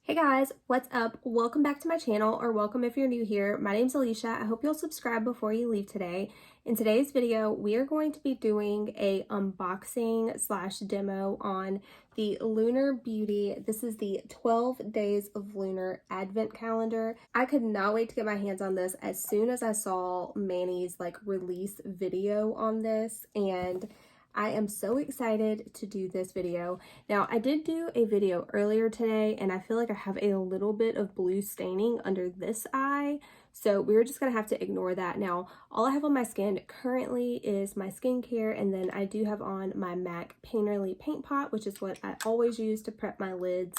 Hey guys, what's up? Welcome back to my channel, or welcome if you're new here. My name's Alicia. I hope you'll subscribe before you leave today. In today's video, we are going to be doing a unboxing slash demo on the Lunar Beauty. This is the 12 Days of Lunar Advent Calendar. I could not wait to get my hands on this as soon as I saw Manny's release video on this, and I am so excited to do this video. Now, I did do a video earlier today, and I feel like I have a little bit of blue staining under this eye, so we're just gonna have to ignore that. Now, all I have on my skin currently is my skincare, and then I do have on my MAC Painterly Paint Pot, which is what I always use to prep my lids.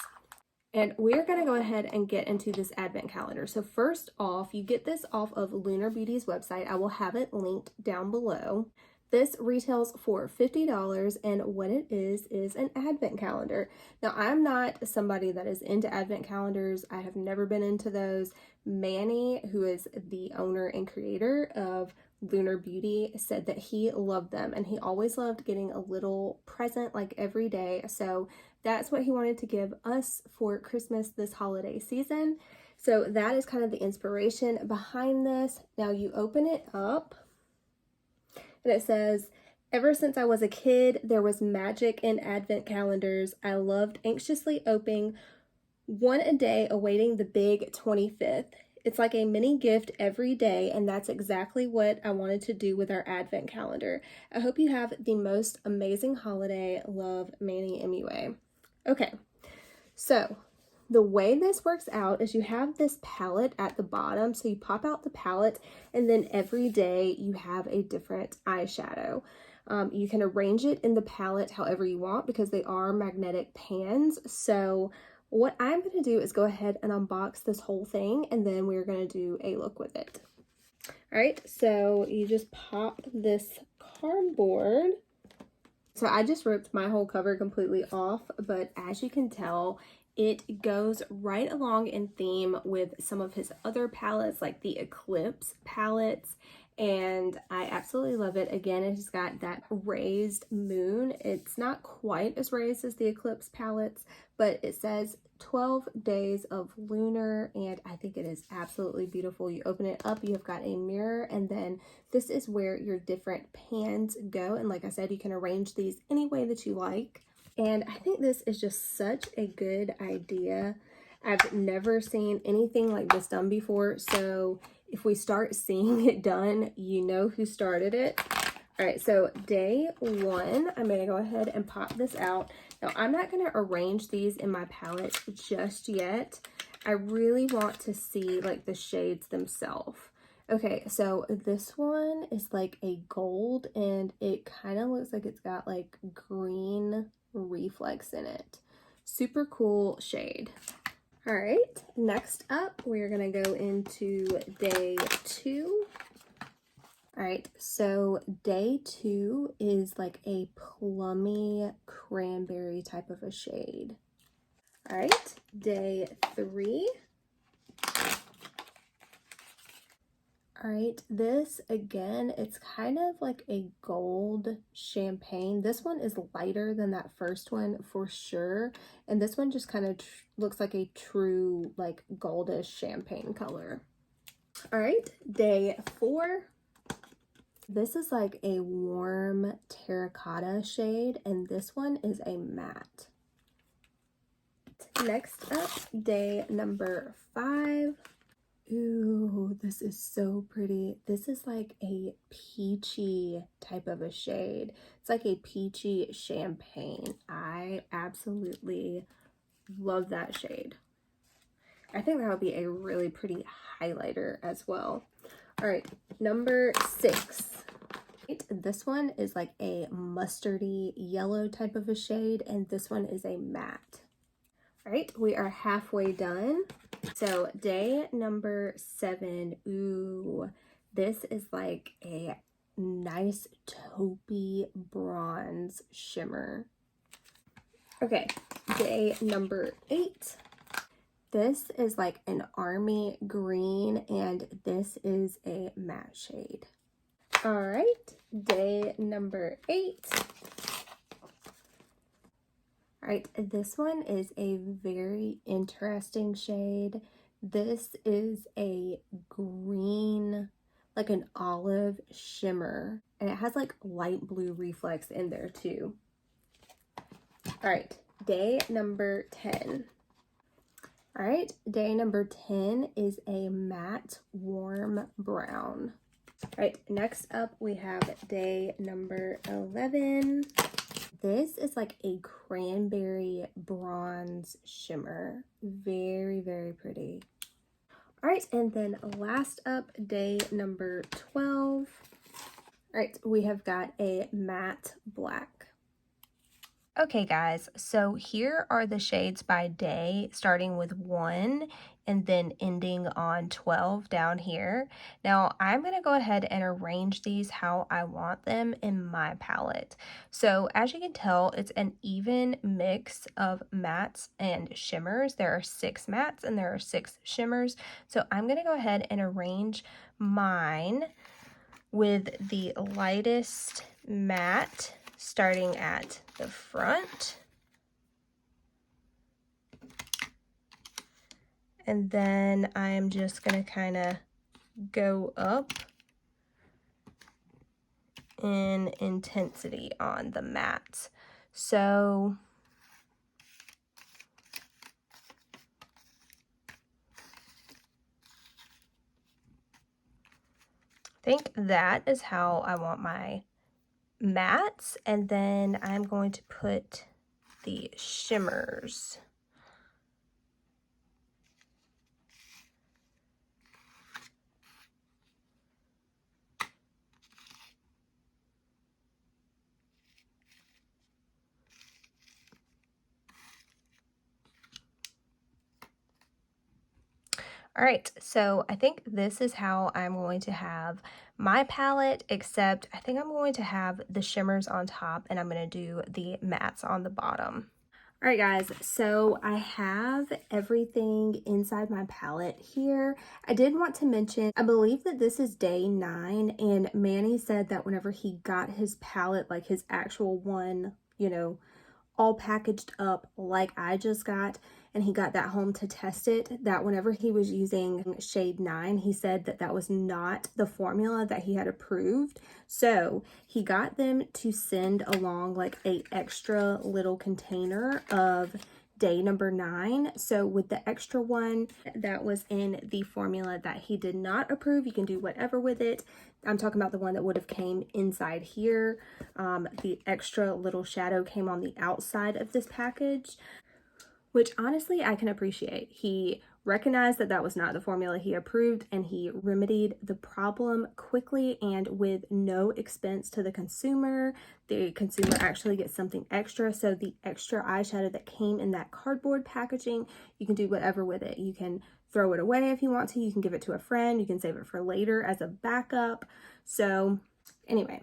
And we're going to go ahead and get into this advent calendar. So first off, you get this off of Lunar Beauty's website. I will have it linked down below. This retails for $50, and what it is an advent calendar. Now, I'm not somebody that is into advent calendars. I have never been into those. Manny, who is the owner and creator of Lunar Beauty, said that he loved them, and he always loved getting a little present every day. So that's what he wanted to give us for Christmas this holiday season. So that is kind of the inspiration behind this. Now you open it up, and it says, "Ever since I was a kid, there was magic in advent calendars. I loved anxiously opening one a day, awaiting the big 25th. It's like a mini gift every day, and that's exactly what I wanted to do with our advent calendar. I hope you have the most amazing holiday. Love, Manny MUA." Okay, so the way this works out is you have this palette at the bottom. So you pop out the palette, and then every day you have a different eyeshadow. You can arrange it in the palette however you want because they are magnetic pans. So what I'm going to do is go ahead and unbox this whole thing, and then we're going to do a look with it. All right, so you just pop this cardboard. So I just ripped my whole cover completely off, but as you can tell, it goes right along in theme with some of his other palettes, like the Eclipse palettes, and I absolutely love it. Again, it's got that raised moon. It's not quite as raised as the Eclipse palettes, but it says 12 days of lunar, and I think it is absolutely beautiful. You open it up, you've got a mirror, and then this is where your different pans go. And like I said, you can arrange these any way that you like. And I think this is just such a good idea. I've never seen anything like this done before, so if we start seeing it done, you know who started it. All right, so day one, I'm gonna go ahead and pop this out. Now, I'm not gonna arrange these in my palette just yet. I really want to see the shades themselves. Okay, so this one is like a gold, and it kind of looks like it's got green reflex in it. Super cool shade. All right, next up, we're gonna go into day two. All right, so day two is like a plummy cranberry type of a shade. All right, day three. All right, this again, it's kind of like a gold champagne. This one is lighter than that first one for sure, and this one just kind of looks like a true goldish champagne color. All right, day four. This is like a warm terracotta shade, and this one is a matte. Next up, day number 5. Ooh, this is so pretty. This is like a peachy type of a shade. It's like a peachy champagne. I absolutely love that shade. I think that would be a really pretty highlighter as well. All right, number 6. This one is like a mustardy yellow type of a shade, and this one is a matte. All right, we are halfway done. So day number 7, ooh, this is like a nice taupey bronze shimmer. Okay, day number 8. This is like an army green, and this is a matte shade. All right, day number 8. All right, this one is a very interesting shade. This is a green, like an olive shimmer, and it has like light blue reflex in there too. All right, day number 10. All right, day number 10 is a matte warm brown. All right, next up we have day number 11. This is like a cranberry bronze shimmer. Very, very pretty. All right, and then last up, day number 12. All right, we have got a matte black. Okay guys, so here are the shades by day, starting with 1 and then ending on 12 down here. Now I'm going to go ahead and arrange these how I want them in my palette. So as you can tell, it's an even mix of mattes and shimmers. There are 6 mattes and there are 6 shimmers. So I'm going to go ahead and arrange mine with the lightest matte starting at the front, and then I'm just going to kind of go up in intensity on the mattes. So I think that is how I want my mattes, and then I'm going to put the shimmers. All right, so I think this is how I'm going to have my palette, except I think I'm going to have the shimmers on top and I'm going to do the mattes on the bottom. All right, guys, so I have everything inside my palette here. I did want to mention, I believe that this is day 9, and Manny said that whenever he got his palette, like his actual one, you know, all packaged up like I just got, and he got that home to test it, that whenever he was using shade 9, he said that that was not the formula that he had approved. So he got them to send along like a extra little container of day number 9. So with the extra one that was in the formula that he did not approve, you can do whatever with it. I'm talking about the one that would have came inside here. The extra little shadow came on the outside of this package, which honestly I can appreciate. He recognized that that was not the formula he approved, and he remedied the problem quickly and with no expense to the consumer. The consumer actually gets something extra. So the extra eyeshadow that came in that cardboard packaging, you can do whatever with it. You can throw it away if you want to. You can give it to a friend. You can save it for later as a backup. So anyway,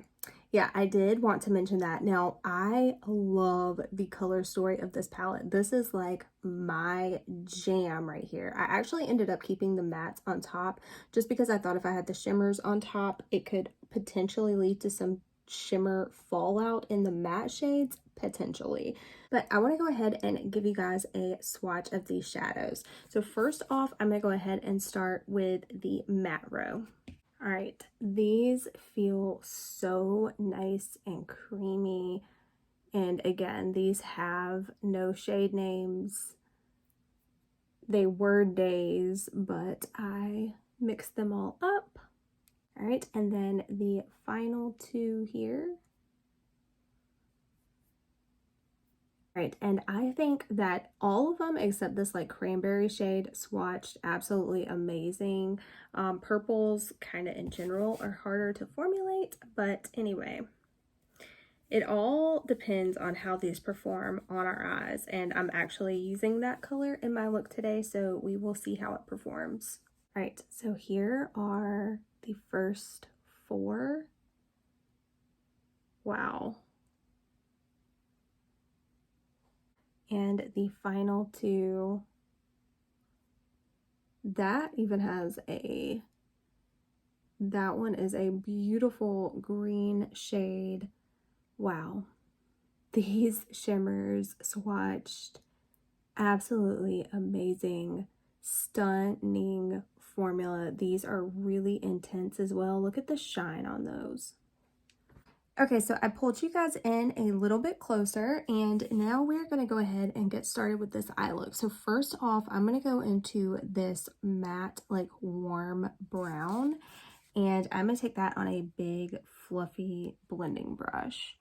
yeah, I did want to mention that. Now, I love the color story of this palette. This is like my jam right here. I actually ended up keeping the mattes on top just because I thought if I had the shimmers on top, it could potentially lead to some shimmer fallout in the matte shades, potentially. But I want to go ahead and give you guys a swatch of these shadows. So first off, I'm going to go ahead and start with the matte row. All right, these feel so nice and creamy. And again, these have no shade names. They were days, but I mixed them all up. All right, and then the final 2 here. Right, and I think that all of them except this like cranberry shade swatched absolutely amazing. Purples kind of in general are harder to formulate, but anyway, it all depends on how these perform on our eyes, and I'm actually using that color in my look today, so we will see how it performs. All right, so here are the first 4. Wow. And the final 2, that even has that one is a beautiful green shade. Wow. These shimmers swatched absolutely amazing, stunning formula. These are really intense as well. Look at the shine on those. Okay, so I pulled you guys in a little bit closer, and now we're going to go ahead and get started with this eye look. So first off, I'm going to go into this matte, like warm brown, and I'm going to take that on a big fluffy blending brush.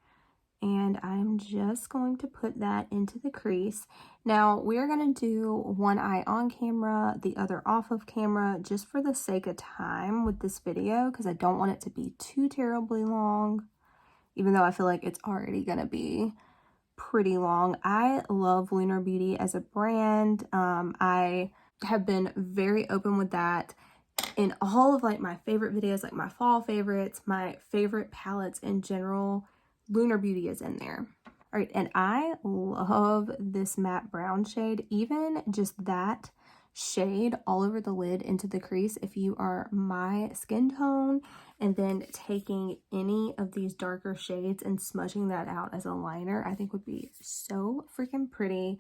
And I'm just going to put that into the crease. Now we're going to do one eye on camera, the other off of camera, just for the sake of time with this video, because I don't want it to be too terribly long, even though I feel like it's already going to be pretty long. I love Lunar Beauty as a brand. I have been very open with that in all of like my favorite videos, like my fall favorites, my favorite palettes in general. Lunar Beauty is in there. All right, and I love this matte brown shade. Even just that shade all over the lid into the crease, if you are my skin tone, and then taking any of these darker shades and smudging that out as a liner, I think would be so freaking pretty.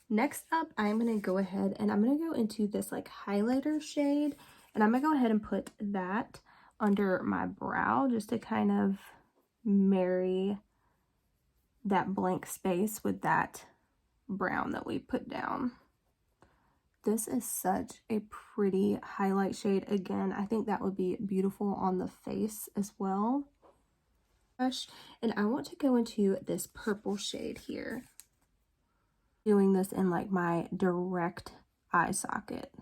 Next up, I'm going to go ahead and I'm going to go into this like highlighter shade, and I'm going to go ahead and put that under my brow just to kind of marry that blank space with that brown that we put down. This is such a pretty highlight shade. Again, I think that would be beautiful on the face as well. And I want to go into this purple shade here. Doing this in like my direct eye socket.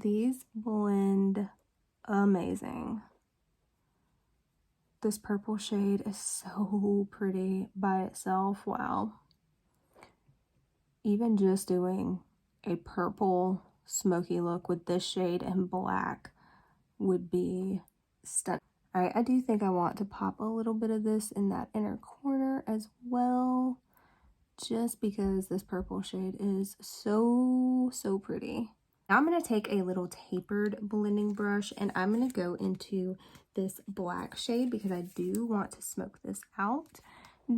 These blend amazing. This purple shade is so pretty by itself. Wow. Even just doing a purple smoky look with this shade and black would be stunning. All right, I do think I want to pop a little bit of this in that inner corner as well, just because this purple shade is so pretty. Now I'm going to take a little tapered blending brush, and I'm going to go into this black shade because I do want to smoke this out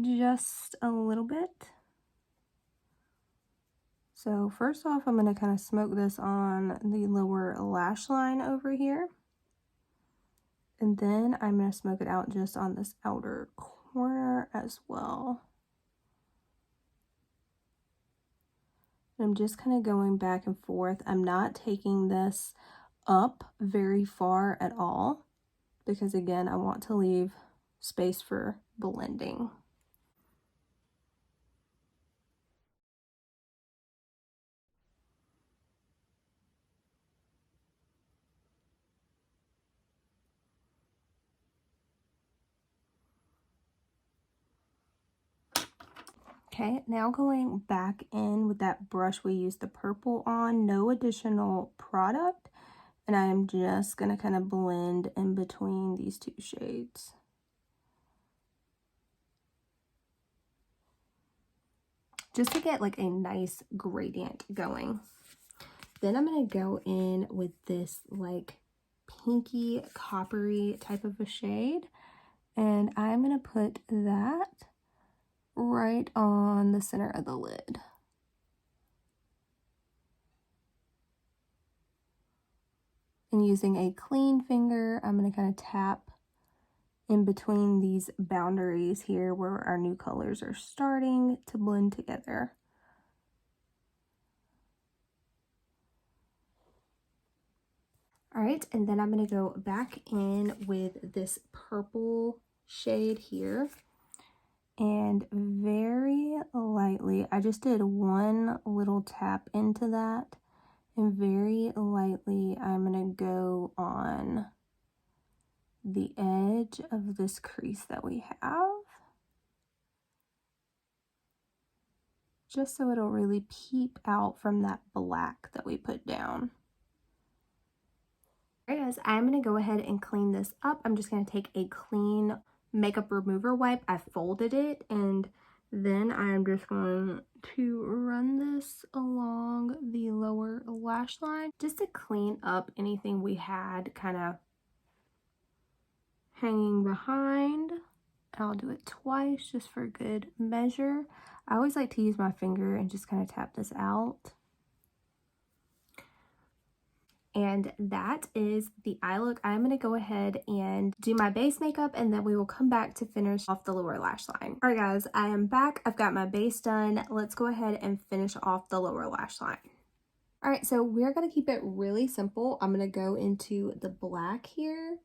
just a little bit. So first off, I'm going to kind of smoke this on the lower lash line over here. And then I'm going to smoke it out just on this outer corner as well. I'm just kind of going back and forth. I'm not taking this up very far at all because, again, I want to leave space for blending. Okay, now going back in with that brush we used the purple on, no additional product. And I'm just going to kind of blend in between these two shades. Just to get like a nice gradient going. Then I'm going to go in with this like pinky coppery type of a shade. And I'm going to put that right on the center of the lid. And using a clean finger, I'm going to kind of tap in between these boundaries here where our new colors are starting to blend together. All right, and then I'm going to go back in with this purple shade here. And very lightly, I just did one little tap into that. And very lightly, I'm going to go on the edge of this crease that we have. Just so it'll really peep out from that black that we put down. All right, guys, I'm going to go ahead and clean this up. I'm just going to take a clean makeup remover wipe. I folded it and Then I'm just going to run this along the lower lash line just to clean up anything we had kind of hanging behind. I'll do it twice just for good measure. I always like to use my finger and just kind of tap this out. And that is the eye look. I'm going to go ahead and do my base makeup, and then we will come back to finish off the lower lash line. All right, guys, I am back. I've got my base done. Let's go ahead and finish off the lower lash line. All right, so we're going to keep it really simple. I'm going to go into the black here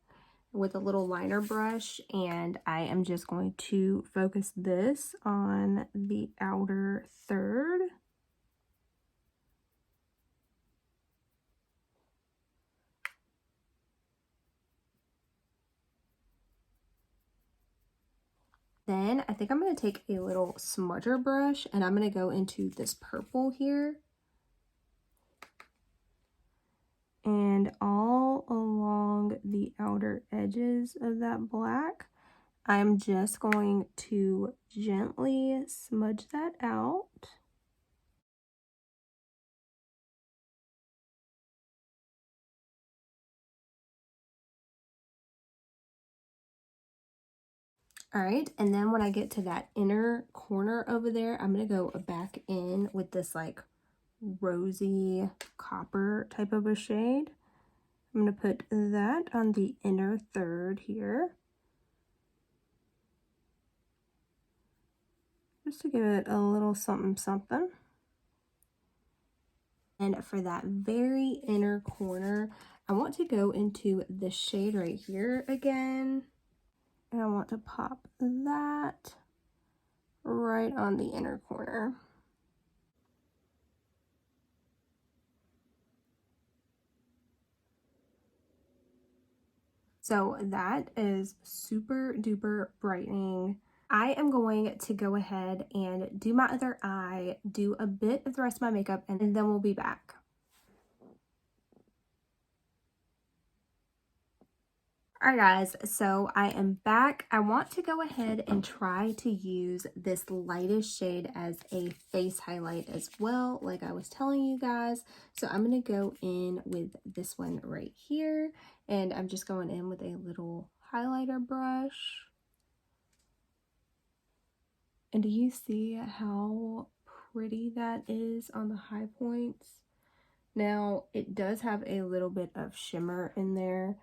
with a little liner brush, and I am just going to focus this on the outer third. Then I think I'm going to take a little smudger brush, and I'm going to go into this purple here. And all along the outer edges of that black, I'm just going to gently smudge that out. All right, and then when I get to that inner corner over there, I'm going to go back in with this like rosy copper type of a shade. I'm going to put that on the inner third here, just to give it a little something something. And for that very inner corner, I want to go into the shade right here again, and I want to pop that right on the inner corner. So that is super duper brightening. I am going to go ahead and do my other eye, do a bit of the rest of my makeup, and then we'll be back. Alright guys, so I am back. I want to go ahead and try to use this lightest shade as a face highlight as well, like I was telling you guys. So I'm going to go in with this one right here, and I'm just going in with a little highlighter brush. And do you see how pretty that is on the high points? Now, it does have a little bit of shimmer in there,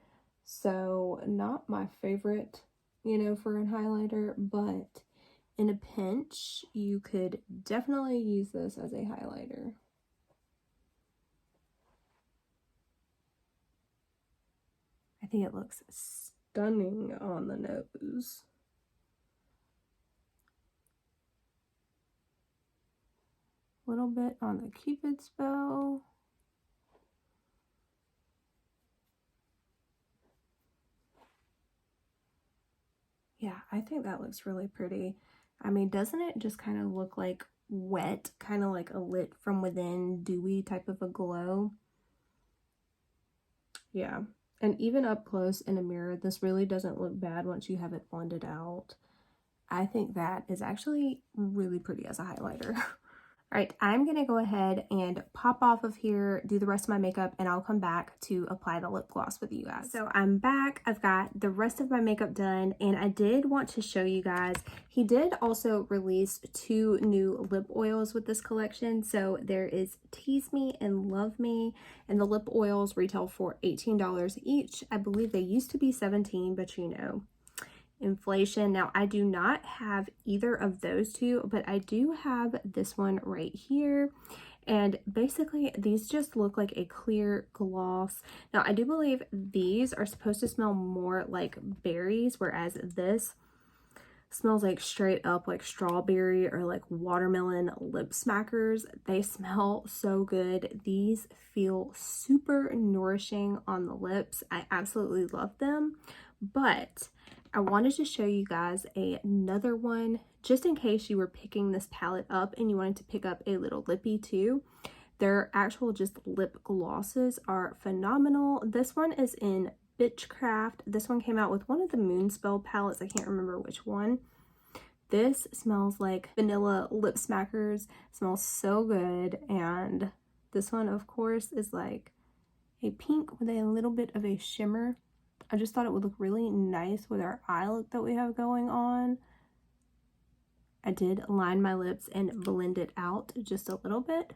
so not my favorite, you know, for a highlighter, but in a pinch, you could definitely use this as a highlighter. I think it looks stunning on the nose. A little bit on the Cupid's bow. Yeah, I think that looks really pretty. I mean, doesn't it just kind of look like wet, kind of like a lit from within, dewy type of a glow? Yeah, and even up close in a mirror, this really doesn't look bad once you have it blended out. I think that is actually really pretty as a highlighter. All right, I'm gonna go ahead and pop off of here, do the rest of my makeup, and I'll come back to apply the lip gloss with you guys. So I'm back, I've got the rest of my makeup done, and I did want to show you guys, he did also release 2 new lip oils with this collection. So there is Tease Me and Love Me, and the lip oils retail for $18 each. I believe they used to be $17, but you know, inflation. Now I do not have either of those two, but I do have this one right here, and basically these just look like a clear gloss. Now I do believe these are supposed to smell more like berries, whereas this smells like straight up like strawberry or like watermelon lip smackers. They smell so good. These feel super nourishing on the lips. I absolutely love them, but I wanted to show you guys another one just in case you were picking this palette up and you wanted to pick up a little lippy too. Their actual just lip glosses are phenomenal. This one is in Bitchcraft. This one came out with one of the Moonspell palettes. I can't remember which one. This smells like vanilla lip smackers. It smells so good. And this one, of course, is like a pink with a little bit of a shimmer. I just thought it would look really nice with our eye look that we have going on. I did line my lips and blend it out just a little bit.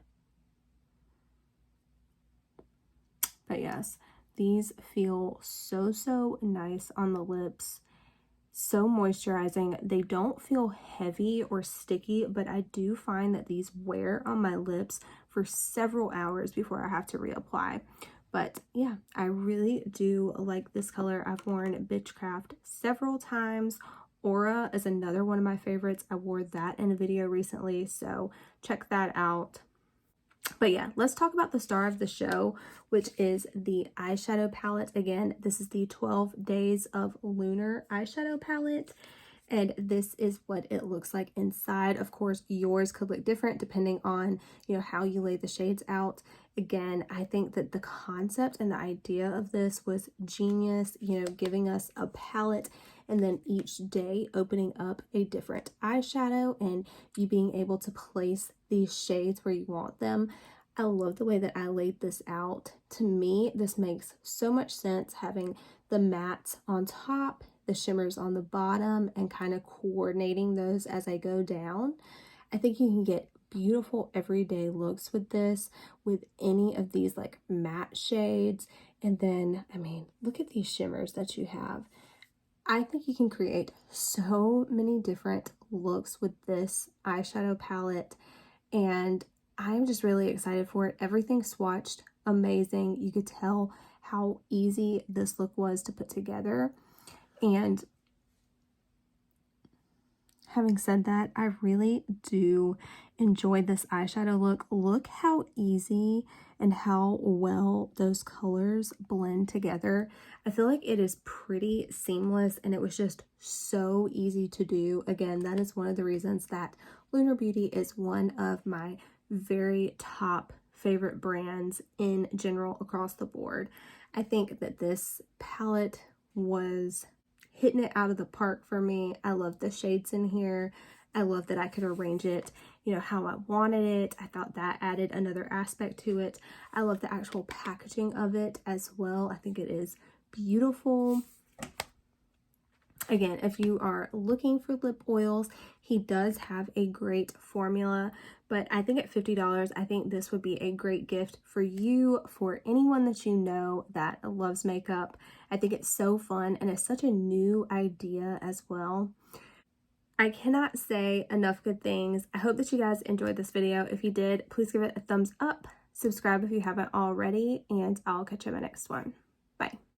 But yes, these feel so nice on the lips. So moisturizing. They don't feel heavy or sticky, but I do find that these wear on my lips for several hours before I have to reapply. But yeah, I really do like this color. I've worn Bitchcraft several times. Aura is another one of my favorites. I wore that in a video recently, so check that out. But yeah, let's talk about the star of the show, which is the eyeshadow palette. Again, this is the 12 Days of Lunar eyeshadow palette. And this is what it looks like inside. Of course, yours could look different depending on, how you lay the shades out. Again, I think that the concept and the idea of this was genius, giving us a palette and then each day opening up a different eyeshadow and you being able to place these shades where you want them. I love the way that I laid this out. To me, this makes so much sense, having the mattes on top, the shimmers on the bottom, and kind of coordinating those as I go down. I think you can get beautiful everyday looks with this, with any of these like matte shades. And then, I mean, look at these shimmers that you have. I think you can create so many different looks with this eyeshadow palette, and I'm just really excited for it. Everything swatched amazing. You could tell how easy this look was to put together. And having said that, I really do enjoy this eyeshadow look. Look how easy and how well those colors blend together. I feel like it is pretty seamless and it was just so easy to do. Again, that is one of the reasons that Lunar Beauty is one of my very top favorite brands in general across the board. I think that this palette was hitting it out of the park for me. I love the shades in here. I love that I could arrange it, how I wanted it. I thought that added another aspect to it. I love the actual packaging of it as well. I think it is beautiful. Again, if you are looking for lip oils, he does have a great formula, but I think at $50, I think this would be a great gift for you, for anyone that you know that loves makeup. I think it's so fun and it's such a new idea as well. I cannot say enough good things. I hope that you guys enjoyed this video. If you did, please give it a thumbs up, subscribe if you haven't already, and I'll catch you in my next one. Bye.